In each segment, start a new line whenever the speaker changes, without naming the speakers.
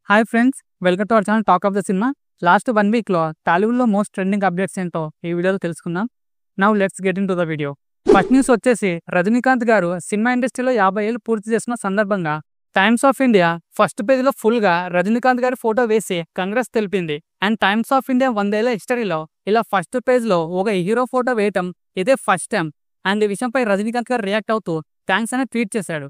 Hi friends, welcome to our channel talk of the cinema. Last 1 వీక్లో టాలీవుడ్లో most trending updates ఏంటో ఈ వీడియోలో తెలుసుకుందాం. Now let's get in to the video. First news వచ్చేసి రజనీకాంత్ గారు సినిమా ఇండస్ట్రీలో 50 ఏళ్ళు పూర్తి చేసిన సందర్భంగా టైమ్స్ ఆఫ్ ఇండియా ఫస్ట్ పేజీలో ఫుల్గా రజనీకాంత్ గారి ఫోటో వేసి కంగ్రెస్ తెలిపింది. అండ్ టైమ్స్ ఆఫ్ ఇండియా 100 ఏళ్ల హిస్టరీలో ఇలా ఫస్ట్ పేజ్లో ఒక హీరో ఫోటో వేయటం ఇదే ఫస్ట్ టైం. అండ్ ఈ విషయంపై రజనీకాంత్ గారు రియాక్ట్ అవుతూ థ్యాంక్స్ అని ట్వీట్ చేశాడు.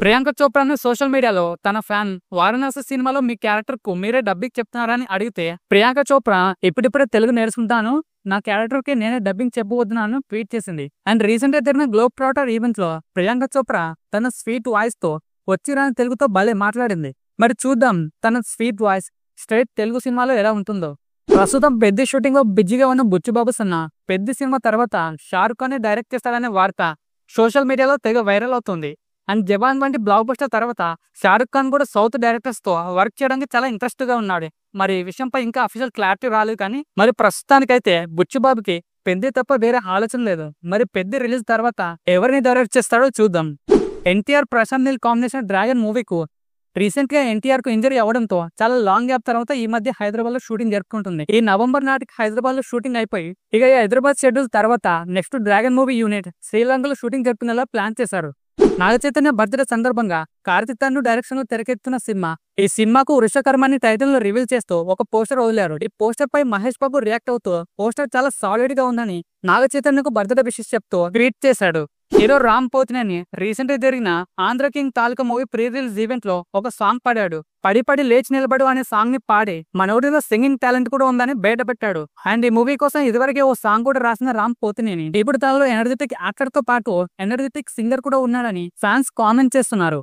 ప్రియాంక చోప్రాను సోషల్ మీడియాలో తన ఫ్యాన్ వారణాసి సినిమాలో మీ క్యారెక్టర్ కు మీరే డబ్బింగ్ చెప్తున్నారని అడిగితే ప్రియాంక చోప్రా ఇప్పుడిప్పుడే తెలుగు నేర్చుకుంటాను, నా క్యారెక్టర్ కి నేనే డబ్బింగ్ చెప్పబోతున్నాను ట్వీట్ చేసింది. అండ్ రీసెంట్ గా జరిగిన గ్లోబ్ ట్రాటర్ ఈవెంట్ లో ప్రియాంక చోప్రా తన స్వీట్ వాయిస్ తో వచ్చిరాని తెలుగుతో భలే మాట్లాడింది. మరి చూద్దాం తన స్వీట్ వాయిస్ స్ట్రైట్ తెలుగు సినిమాలో ఎలా ఉంటుందో. ప్రస్తుతం పెద్ద షూటింగ్ లో బిజీగా ఉన్న బుచ్చిబాబు సన్న పెద్ద సినిమా తర్వాత షారుఖ్ ఖాన్ డైరెక్ట్ చేస్తాడనే వార్త సోషల్ మీడియాలో తెగ వైరల్ అవుతుంది. అండ్ జవాన్ వంటి బ్లాక్ బస్టర్ తర్వాత షారుఖ్ ఖాన్ కూడా సౌత్ డైరెక్టర్స్ తో వర్క్ చేయడానికి చాలా ఇంట్రెస్ట్ గా ఉన్నాడు. మరి ఈ విషయంపై ఇంకా అఫీషియల్ క్లారిటీ రాలేదు, కానీ మరి ప్రస్తుతానికైతే బుచ్చిబాబుకి పెద్ద తప్ప వేరే ఆలోచన లేదు. మరి పెద్ద రిలీజ్ తర్వాత ఎవరిని డైరెక్ట్ చేస్తాడో చూద్దాం. ఎన్టీఆర్ ప్రశాంత్ నీల్ కాంబినేషన్ డ్రాగన్ మూవీకు రీసెంట్ గా ఎన్టీఆర్ కు ఇంజరీ అవ్వడంతో చాలా లాంగ్ గ్యాప్ తర్వాత ఈ మధ్య హైదరాబాద్ లో షూటింగ్ జరుపుకుంటుంది. ఈ నవంబర్ నాటికి హైదరాబాద్ లో షూటింగ్ అయిపోయి ఇక ఈ హైదరాబాద్ షెడ్యూల్ తర్వాత నెక్స్ట్ డ్రాగన్ మూవీ యూనిట్ శ్రీలంకలో షూటింగ్ జరుపుకునేలా ప్లాన్ చేశారు. నాగ చైతన్య బర్త్డే సందర్భంగా కార్తిక్ తన్ను డైరెక్షన్ లో తెరకెత్తున్న సినిమా. ఈ సినిమాకు వృషకర్మని టైటిల్ లో రివీల్ చేస్తూ ఒక పోస్టర్ వదిలారు. ఈ పోస్టర్ పై మహేష్ బాబు రియాక్ట్ అవుతూ పోస్టర్ చాలా సాలిడ్ గా ఉందని నాగ చైతన్యకు బర్త్డే విషెస్ చెప్తూ ట్వీట్ చేశాడు. హీరో రామ్ పోతినేని రీసెంట్ గా జరిగిన ఆంధ్ర కింగ్ తాలూకా మూవీ ప్రీ రిలీజ్ ఈవెంట్ లో ఒక సాంగ్ పాడాడు. పడి పడి లేచి నిలబడు అనే సాంగ్ ని పాడి మనోడిలో సింగింగ్ టాలెంట్ కూడా ఉందని బయటపెట్టాడు. అండ్ ఈ మూవీ కోసం ఇదివరకే ఓ సాంగ్ కూడా రాసిన రామ్ పోతినేని ఇప్పుడు తనలో ఎనర్జెటిక్ యాక్టర్ తో పాటు ఎనర్జెటిక్ సింగర్ కూడా ఉన్నాడని ఫ్యాన్స్ కామెంట్ చేస్తున్నారు.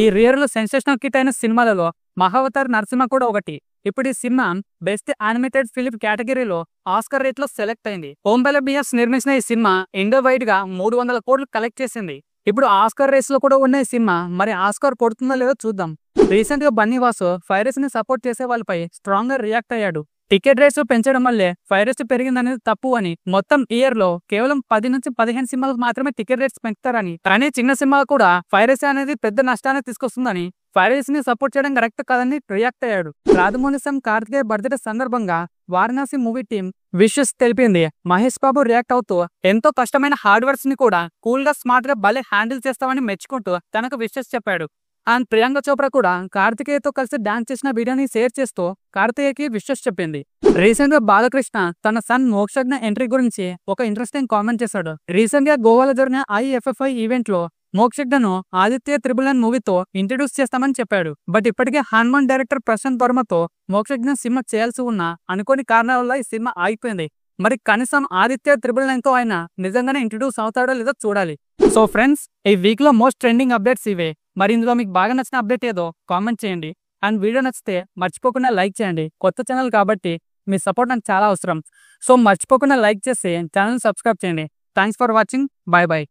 ఈ రియర్ లో సెన్సేషనల్ కిట్ అయిన సినిమాలలో మహావతార్ నరసింహ కూడా ఒకటి. ఇప్పుడు ఈ సినిమా బెస్ట్ యానిమేటెడ్ ఫిలిం కేటగిరీలో ఆస్కర్ రేట్ లో సెలెక్ట్ అయింది. ఓంబెల బిఎస్ నిర్మించిన ఈ సినిమా ఇండియా వైడ్ గా 300 కోట్లు కలెక్ట్ చేసింది. ఇప్పుడు ఆస్కర్ రేస్ లో కూడా ఉన్న ఈ సినిమా మరి ఆస్కర్ కొడుతుందో లేదో చూద్దాం. రీసెంట్ గా బన్నీవాసు ఫైరస్ ని సపోర్ట్ చేసే వాళ్ళపై స్ట్రాంగ్ గా రియాక్ట్ అయ్యాడు. టికెట్ రేట్స్ పెంచడం వల్లే ఫైరస్ పెరిగిందనేది తప్పు అని, మొత్తం ఇయర్ లో కేవలం 10 నుంచి 15 సినిమాలకు మాత్రమే టికెట్ రేట్స్ పెంచుతారని, కానీ చిన్న సినిమా కూడా ఫైరస్ అనేది పెద్ద నష్టాన్ని తీసుకొస్తుందని, ఫైరస్ ని సపోర్ట్ చేయడం కరెక్ట్ కాదని రియాక్ట్ అయ్యాడు. రాధమోనిసం కార్తికేయ బర్త్డే సందర్భంగా వారణాసి మూవీ టీం విషెస్ తెలిపింది. మహేష్ బాబు రియాక్ట్ అవుతూ ఎంతో కష్టమైన హార్డ్ వర్క్స్ ని కూడా కూల్ గా స్మార్ట్ గా భలే హ్యాండిల్ చేస్తామని మెచ్చుకుంటూ తనకు విషెస్ చెప్పాడు. అండ్ ప్రియాంక చోప్రా కూడా కార్తికేయతో కలిసి డాన్స్ చేసిన వీడియోని షేర్ చేస్తూ కార్తికేయకి విషెస్ చెప్పింది. రీసెంట్ గా బాలకృష్ణ తన సన్ మోక్షజ్ఞ ఎంట్రీ గురించి ఒక ఇంట్రెస్టింగ్ కామెంట్ చేశాడు. రీసెంట్ గా గోవాలో జరిగిన IFFI ఈవెంట్ లో మోక్షజ్ఞను ఆదిత్య త్రిబుల్ మూవీతో ఇంట్రడ్యూస్ చేస్తామని చెప్పాడు. బట్ ఇప్పటికే హనుమాన్ డైరెక్టర్ ప్రశాంత్ వర్మతో మోక్షజ్ఞ సినిమా చేయాల్సి ఉన్న అనుకోని కారణాల వల్ల ఈ సినిమా ఆగిపోయింది. మరి కనీసం ఆదిత్య త్రిబుల్ తో ఆయన నిజంగానే ఇంట్రడ్యూస్ అవుతాడో లేదో చూడాలి. సో ఫ్రెండ్స్, ఈ వీక్ లో మోస్ట్ ట్రెండింగ్ అప్డేట్స్ ఇవే. మరి ఇందులో మీకు బాగా నచ్చిన అప్డేట్ ఏదో కామెంట్ చేయండి. అండ్ వీడియో నచ్చితే మర్చిపోకుండా లైక్ చేయండి. కొత్త ఛానల్ కాబట్టి మీ సపోర్ట్ నాకు చాలా అవసరం. సో మర్చిపోకుండా లైక్ చేసి ఛానల్ సబ్స్క్రైబ్ చేయండి. Thanks for watching. Bye bye.